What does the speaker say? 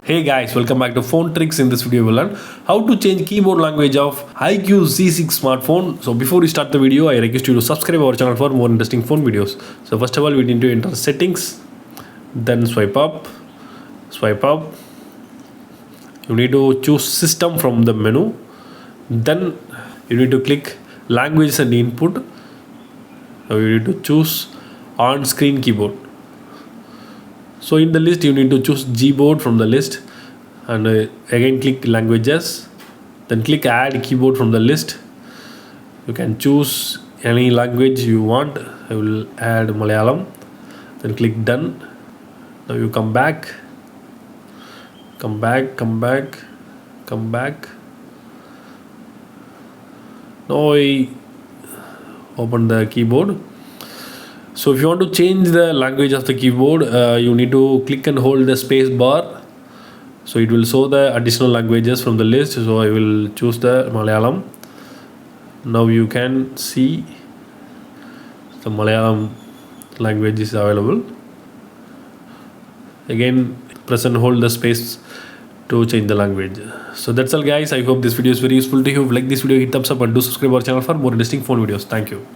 Hey guys, welcome back to Phone Tricks. In this video, we'll learn how to change keyboard language of IQOO Z6 smartphone. So before we start the video, I request you to subscribe our channel for more interesting phone videos. So first of all, we need to enter settings, then swipe up. You need to choose system from the menu. Then you need to click language and input. Now you need to choose on-screen keyboard. So in the list you need to choose Gboard from the list, and again click languages, then click add keyboard from the list. You can choose any language you want. I will add Malayalam, then click done. Now you come back. Now I open the keyboard. So if you want to change the language of the keyboard, you need to click and hold the space bar. So it will show the additional languages from the list. So I will choose the Malayalam. Now you can see the Malayalam language is available. Again, press and hold the space to change the language. So that's all guys. I hope this video is very useful to you. If you like this video, hit thumbs up and do subscribe our channel for more interesting phone videos. Thank you.